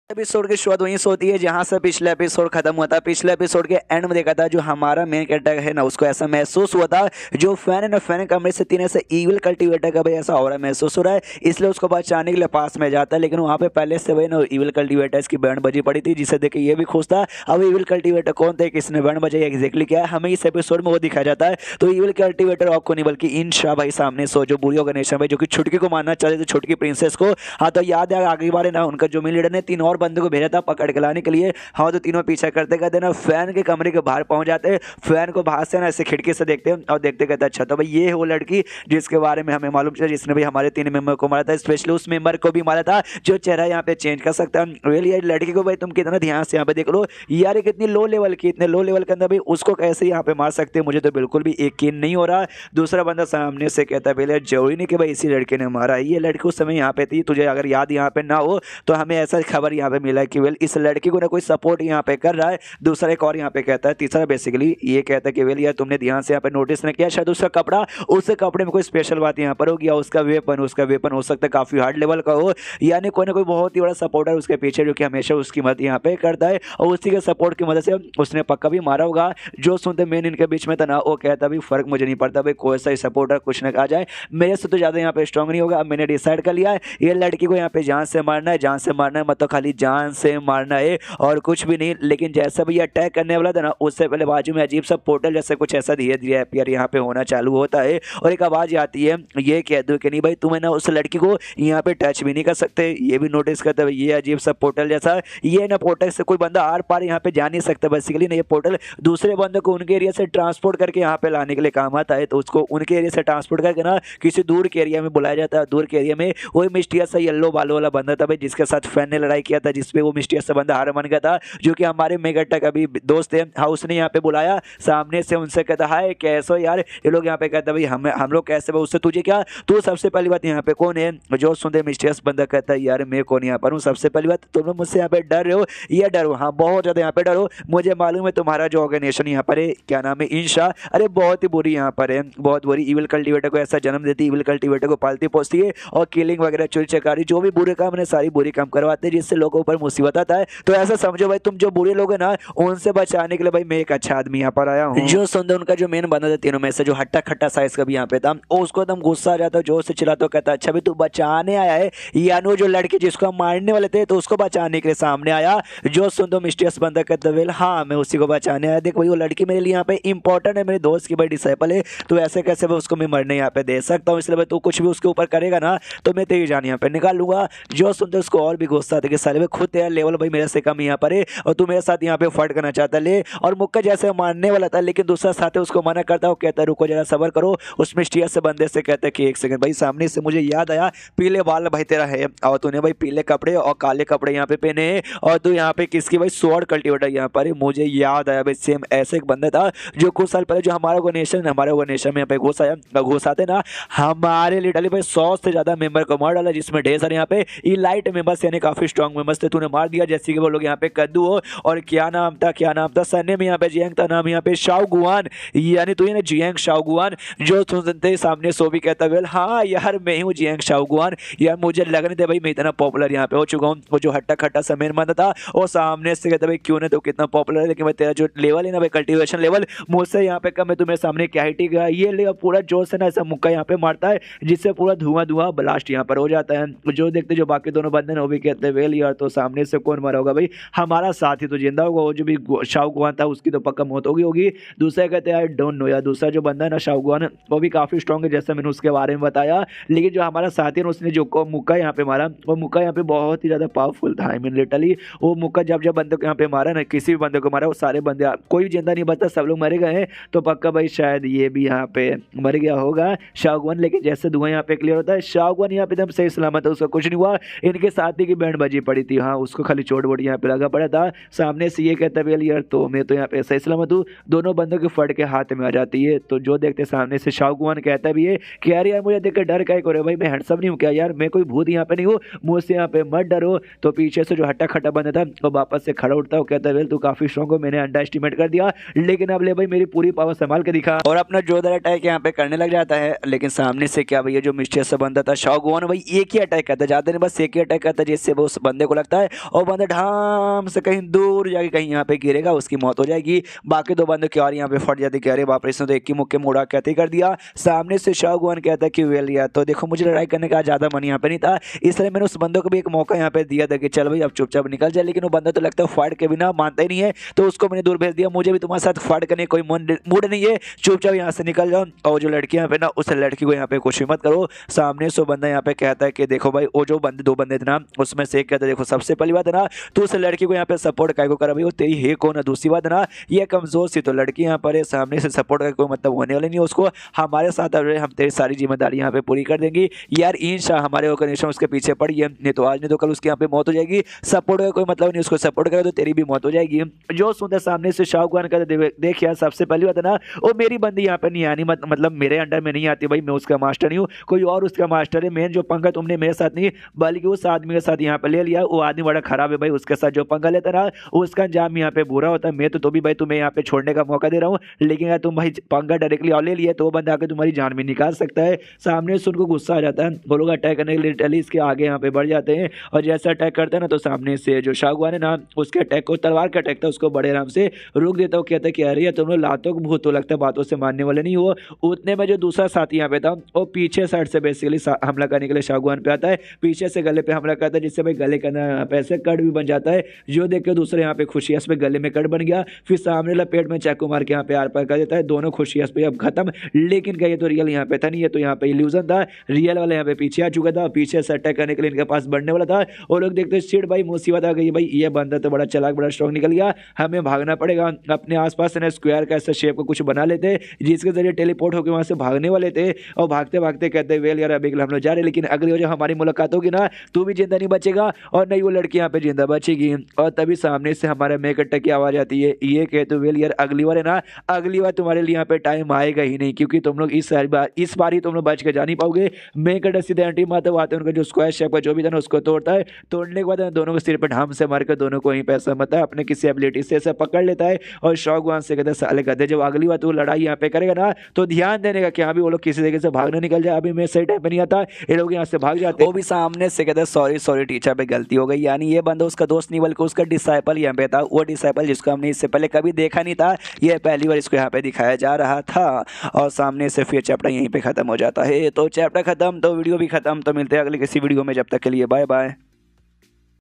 Episode की शुरुआत वहीं से होती है जहां से पिछले एपिसोड खत्म हुआ था। पिछले एपिसोड के एंड में देखा था जो हमारा मेन कैरेक्टर है ना, उसको ऐसा महसूस हुआ था जो फैन है ना, फैन कमरे से तीन ऐसे ईविल कल्टीवेटर का भाई ऐसा हो रहा है, महसूस हो रहा है, इसलिए उसको बचाने के लिए पास में जाता है। लेकिन वहाँ पे पहले से वही ना ईविल कल्टीवेटर की बैंड बजी पड़ी थी, जिसे देख के ये भी खुश था। अब ईविल कल्टीवेटर कौन थे, किसने बैंड बजाई, एग्जैक्टली क्या है, हमें इस एपिसोड में वो दिखाया जाता है। तो ईविल कल्टीवेटर आपको नहीं बल्कि इंशा भाई सामने सो जो बुरी ऑर्गेनाइजेशन भाई जो कि छुटकी को मारना चाहते थे, छुटकी प्रिंसेस को। हाँ तो याद है आगे बार ना उनका जो मेन लीडर ने 3 और बंदों को भेजा था पकड़ के लाने के लिए। हाँ तो तीनों पीछा करते करते ना फैन के कमरे के बाहर पहुंच जाते हैं। फैन को बाहर से ना ऐसे खिड़की से देखते हैं और देखते कहते अच्छा तो भाई ये है वो लड़की जिसके बारे में हमें मालूम चला, जिसने भी हमारे 3 मेंबर को मारा था, स्पेशली उस मेंबर को भी मारा था जो चेहरा यहाँ पे चेंज कर सकता है। रियली यार लड़की को भाई तुम कितना ध्यान से यहाँ पे देख लो यार, ये कितनी लो लेवल की, इतने लो लेवल के अंदर भाई उसको कैसे यहाँ पे मार सकते हैं, मुझे तो बिल्कुल भी यकीन नहीं हो रहा। दूसरा बंदा सामने से कहता है पहले जरूरी नहीं कि भाई इसी लड़के ने मारा, ये लड़की उस समय यहाँ पे थी, तुझे अगर याद यहाँ पे ना हो तो हमें ऐसा खबर यहाँ पे मिला कि वेल इस लड़की को ना कोई सपोर्ट यहाँ पे कर रहा है। दूसरा एक और यहाँ पे कहता है, तीसरा बेसिकली ये कहता है कि वेल यार तुमने ध्यान से यहाँ पे नोटिस नहीं किया, शायद उसका कपड़ा, उस कपड़े में कोई स्पेशल बात यहाँ पर होगी, या उसका वेपन हो सकता है काफी हार्ड लेवल का हो, यानी कोई ना कोई बहुत ही बड़ा सपोर्टर उसके पीछे जो कि हमेशा उसकी मदद यहाँ पे करता है, और उसी के सपोर्ट की मदद से उसने पक्का भी मारा होगा। जो सुनते मेन इनके बीच में था ना, वो कहता भी फर्क मुझे नहीं पड़ता भाई, कोई सा सपोर्टर कुछ ना कहा जाए, मेरे से तो ज्यादा यहाँ पे स्ट्रांग नहीं होगा। अब मैंने डिसाइड कर लिया है ये लड़की को यहाँ पे जान से मारना है, जान से मारना है, मतलब खाली जान से मारना है और कुछ भी नहीं। लेकिन जैसा भी ये अटैक करने वाला था ना, उससे पहले बाजू में अजीब सा पोर्टल जैसे कुछ ऐसा धीरे धीरे अपीयर यहाँ पे होना चालू होता है, और एक आवाज आती है, ये कह दो कि नहीं भाई तुम्हें ना उस लड़की को यहाँ पे टच भी नहीं कर सकते। ये भी नोटिस करते हुए ये अजीब सा पोर्टल जैसा, ये ना पोर्टल से कोई बंदा आर पार यहाँ पे जा नहीं सकता बेसिकली ना, ये पोर्टल दूसरे बंदे को उनके एरिया से ट्रांसपोर्ट करके यहाँ पे लाने के लिए काम आता है। तो उसको उनके एरिया से ट्रांसपोर्ट करके ना किसी दूर के एरिया में बुलाया जाता है। दूर के एरिया में वही मिस्टीरियस सा येलो बालों वाला बंदा था भाई, जिसके साथ फैन ने लड़ाई किया था, जिसपे वो मिस्टीरियस सा बंदा हार मान गया था, जो कि हमारे मेगाटेक अभी दोस्त है। हाँ उसने यहाँ पे बुलाया सामने से, उनसे कहता हाय कैसे हो यार, ये लोग यहाँ पे कहता भाई हम लोग कैसे भाई, उससे तुझे क्या, तू सबसे पहली बात यहाँ पे कौन है। जो सुनते मिस्टीरियस बंदा कहता है यार मैं कौन यहाँ पर हूँ, सबसे पहली बात तुम लोग मुझसे यहाँ पे डर रहे हो, ये डरो, हाँ बहुत ज्यादा यहाँ पे डरो, मुझे मालूम है तुम्हारा जो ऑर्गेनाइजेशन यहाँ पर है क्या नाम है इंशा, अरे बहुत ही बुरी यहाँ पर है, बहुत बुरी, ईविल कल्टीवेटर को ऐसा जन्म देती है, ईविल कल्टीवेटर को पालती पोसती है और किलिंग वगैरह चोरी चकारी जो भी बुरे काम है सारी बुरी काम करवाते हैं, जिससे लोगों पर मुसीबत आता है। तो ऐसा समझो भाई तुम जो बुरे लोग हैं ना उनसे बचाने के लिए भाई मैं एक अच्छा आदमी यहाँ पर आया हूँ। जो सुंदर उनका जो मेन बंदा था तीनों में से, जो हट्टा खट्टा साइज का भी यहाँ पे था, उसको एकदम गुस्सा आ जाता, जोर से चिल्लाता, कहता अच्छा भी तू बचाने आया है, यानी जो लड़के जिसको हम मारने वाले थे तो उसको बचाने के लिए सामने आया। जो सुंदर मिस्टीरियस बंदा कहता वेल हाँ मैं उसी को बचाने आया, देख भाई वो लड़की मेरे लिए यहाँ पे इंपॉर्टेंट है, मेरे दोस्त की भाई डिसाइपल है, तो ऐसे कैसे मैं उसको मैं मरने यहाँ पे दे सकता हूँ, इसलिए भाई तू कुछ भी उसके ऊपर करेगा ना तो मैं तेरी जान यहाँ पे निकाल लूंगा। जो सुनते उसको और भी गुस्सा था कि साले खुद तेरा लेवल भाई मेरे से कम यहाँ पर है और तू मेरे साथ यहाँ पे फाइट करना चाहता ले, और मुक्का जैसे मारने वाला था लेकिन दूसरा साथी उसको मना करता है, वो कहता है रुको जरा सबर करो। उस मिस्टीरियस से बंदे से कहता है कि एक सेकंड भाई, सामने से मुझे याद आया पीले बाल भाई तेरा है और तूने भाई पीले कपड़े और काले कपड़े यहाँ पे पहने हैं, और तू यहाँ पे किसकी भाई स्वॉर्ड कल्टीवेटर यहाँ पर है। मुझे याद आया भाई सेम ऐसे एक बंदा था जो कुछ साल पहले जो हमारे ऑर्गेनाइजेशन में यहाँ पे घुस आते ना, हमारे लिटरली भाई 100 से ज्यादा मेंबर को मार डाला, जिसमें ढेर सारे यहाँ पे इलाइट मेंबर्स यानी काफी स्ट्रॉन्ग मेंबर्स थे, तूने मार दिया। जैसे कि वो लोग यहाँ पे कद्दू हो, और क्या नाम था सन्ने में यहाँ पे जियांग था नाम, यहाँ पे शाओगुआन, यानी तू ना जियांग शाओगुआन। जो सुनते सामने सो भी कहता वेल हाँ यार मैं ही हूँ जियांग शाओगुआन, यार मुझे लग नहीं था भाई मैं इतना पॉपुलर यहाँ पे हो चुका हूँ। वो जो हट्टा खट्टा सा मेन बंदा था वो सामने से कहता भाई क्यों नहीं तो कितना पॉपुलर है, लेकिन भाई तेरा जो लेवल है ना भाई कल्टीवेशन लेवल मुझसे यहाँ पे कम है, तुम्हें सामने क्या ही टिक है। ये ले पूरा जोर से ना ऐसा मुक्का यहाँ पे मारता है जिससे पूरा धुआं ब्लास्ट यहाँ पर हो जाता है। जो देखते जो बाकी दोनों बंदे ना वो भी कहते हैं वेल यार तो सामने से कौन मरा होगा भाई, हमारा साथी तो जिंदा होगा, वो जो भी शाओगुआन था उसकी तो पक्का मौत होगी। दूसरा कहते हैं यार डोंट नो यार, दूसरा जो बंदा है ना शाओगुआन वो भी काफी स्ट्रॉन्ग है जैसा मैंने उसके बारे में बताया, लेकिन जो हमारा साथी है उसने जो मुक्का यहाँ पे मारा वो मुक्का यहाँ पे बहुत ही ज्यादा पावरफुल था। आई मीन लिटरली वो मुक्का जब बंदे को यहाँ पे मारा ना, किसी भी बंदे को मारा वो सारे बंदे कोई भी जिंदा नहीं बचा, सब लोग मरे गए हैं। तो पक्का भाई शायद ये भी यहाँ पे मर गया होगा शाओगुआन, लेकिन जैसे धुआं यहाँ पे क्लियर होता है शाओगुआन यहाँ पे एकदम सही सलामत है, उसका कुछ नहीं हुआ। इनके साथी की बैंड बजी पड़ी थी, हाँ उसको खाली चोट वोट यहाँ पे लगा पड़ा था। सामने से ये कहता है यार तो मैं तो यहाँ पे सही सलामत हूँ, दोनों बंदों के फट के हाथ में आ जाती है। तो जो देखते सामने से शाओगुआन कहता भी है कि यार मुझे देख के डर क्या करे भाई, मैं हैंडसम नहीं हूँ क्या यार, मैं कोई भूत यहाँ पे नहीं हूँ, मुझसे यहाँ पे मत डरो। तो पीछे से जो हट्टा खट्टा बंदा था वो वापस से खड़ा उठता है, कहता है तू काफी स्ट्रॉन्ग हो, मैंने अंडर एस्टिमेट कर दिया, लेकिन अब ले भाई मेरी पूरी पावर संभाल के दिखा, और अपना जोरदार अटैक यहाँ पे करने लग जाता है। लेकिन सामने से क्या भैया जो मिस्टीरियस बंदा था शाओगुआन भाई एक ही अटैक करता, ज्यादा नहीं बस एक ही अटैक करता, जिससे वो उस बंदे को लगता है और बंदा ढाम से कहीं दूर जाके कहीं यहाँ पे गिरेगा, उसकी मौत हो जाएगी। बाकी दो बंदों की और यहाँ पे फट जाती कि अरे बाप रे, इसने तो एक ही मुक्के मुड़ा कहते कर दिया। सामने से शाहगुआन कहता है कि वेल यार, तो देखो मुझे लड़ाई करने का ज़्यादा मन यहाँ पे नहीं था, इसलिए मैंने उस बंदों को भी एक मौका यहाँ पे दिया था कि चल भाई अब चुपचाप निकल जाए, लेकिन वो बंदा तो लगता है फाइट के बिना मानता ही नहीं है, तो उसको मैंने दूर भेज दिया। मुझे भी तुम्हारे साथ फाइट करने कोई मूड नहीं है, चुपचाप यहाँ से निकल जाओ। और जो लड़की यहाँ पे ना, उस लड़की को यहाँ पे कुछ मत करो। सामने से बंदा यहाँ पे कहता है कि देखो भाई, वो जो बंदे दो बंदे थे ना, उसमें से एक कहता है देखो सबसे पहली बात है ना, तो उस लड़की को यहाँ पे सपोर्ट काय को करा भाई, वो तेरी है कौन है। दूसरी बात है ना, ये कमजोर सी तो लड़की यहाँ पर है, सामने से सपोर्ट का कोई मतलब होने वाला नहीं है उसको। हमारे साथ हम तेरी सारी जिम्मेदारी यहाँ पे पूरी कर देंगी यार। इंशा हमारे ऑर्गेनाइजेशन उसके पीछे पड़ी है, नहीं तो आज नहीं तो कल उसके यहाँ पे मौत हो जाएगी। सपोर्ट का कोई मतलब नहीं, उसको सपोर्ट करे तो तेरी भी मौत हो जाएगी। जो सुनते सामने से शाहरुख खान का देख यार, सबसे पहली बात है ना, वो मेरी बंदी यहाँ पे नहीं आनी, मतलब मेरे अंडर में नहीं आती भाई, मैं उसका मास्टर नहीं हूँ, कोई और उसका मास्टर है। मेन जो पंगा तुमने मेरे साथ नहीं बल्कि उस आदमी के साथ यहाँ पे ले लिया, वो आदमी बड़ा खराब है भाई, उसके साथ जो पंगा लेता रहा उसका अंजाम यहाँ पे बुरा होता है। मैं तो भी भाई तुम्हें यहाँ पे छोड़ने का मौका दे रहा हूँ, लेकिन अगर तुम भाई पंगा डायरेक्टली और ले लिया तो वो बंदा आके तुम्हारी जान भी निकाल सकता है। सामने से उनको गुस्सा आ जाता है, वो लोग अटैक करने के लिए लिटरली इसके आगे यहाँ पे बढ़ जाते हैं, और जैसा अटैक करते हैं ना, तो सामने से जो शाहगुआन है ना, उसके अटैक को तलवार का अटैक था, उसको बड़े आराम से रोक देता हूँ। कहता है कि अरे तुम लोग लातों को भूत, तो लगता है बातों से मानने वाले नहीं हो। उतने में जो दूसरा साथी यहाँ पे था, वो पीछे साइड से बेसिकली हमला करने के लिए शाहगुआन पे आता है, पीछे से गले पे हमला करता है, जिससे भाई गले का ना पैसे कट भी बन जाता है। जो देख के दूसरे यहाँ पे खुशियास पे गले में कट बन गया, फिर सामने लपेट में चाकू मार के यहाँ पे आर पार कर देता है। दोनों खुशियास पे अब खत्म, लेकिन क्या ये तो रियल यहाँ पे था नहीं, ये तो यहाँ पे इल्यूजन था। रियल वाला यहाँ पे पीछे आ चुका था, पीछे से अटैक करने के लिए इनके पास बढ़ने वाला था। और लोग देखते शिट भाई मुसीबत आ गई भाई, ये बंदा तो बड़ा चालाक बड़ा स्ट्रॉन्ग निकल गया, हमें भागना पड़ेगा। अपने आसपास ने स्क्वायर का ऐसा शेप को कुछ बना लेते जिसके जरिए टेलीपोर्ट होकर वहां से भागने वाले थे। और भागते भागते कहते वेल यार अभी हम लोग जा रहे, लेकिन अगली बार जब हमारी मुलाकात होगी ना, तू भी जिंदा नहीं बचेगा और नहीं वो लड़की यहाँ पे जिंदा बचेगी। और तभी सामने से हमारे मेकअप की आवाज आती है, ये कहते वेल यार अगली बार है ना, अगली बार तुम्हारे लिए यहाँ पे टाइम आएगा ही नहीं, क्योंकि तुम लोग इस बार ही तुम लोग बच के जा नहीं पाओगे। मेकअप सीधे एंटी मारते आते उनका जो स्क्वायर शेप का जो भी था ना, उसको तोड़ता है। तोड़ने के बाद दोनों को सिर पर ढाम से मारकर दोनों को ही पैसा मत है, अपने किसी एबिलिटी से ऐसा पकड़ लेता है। और शाहगुआन से कहते साले कहते जब अगली बार तू लड़ाई यहाँ पे करेगा ना, तो ध्यान देने का कि हाँ भी वो लोग किसी तरीके से भागने निकल जाए, अभी मैं सही टाइम पे नहीं आता, ये लोग यहाँ से भाग जाते हैं। वो भी सामने से कहते सॉरी सॉरी टीचर पे गलती हो गई, यानी ये बंदा उसका दोस्त नहीं बल्कि उसका डिसाइपल यहाँ पे था। वो डिसाइपल जिसको हमने इससे पहले कभी देखा नहीं था, ये पहली बार इसको यहाँ पे दिखाया जा रहा था। और सामने से फिर चैप्टर यहीं पे खत्म हो जाता है। तो चैप्टर खत्म तो वीडियो भी खत्म, तो मिलते हैं अगले किसी वीडियो में, जब तक के लिए बाय बाय।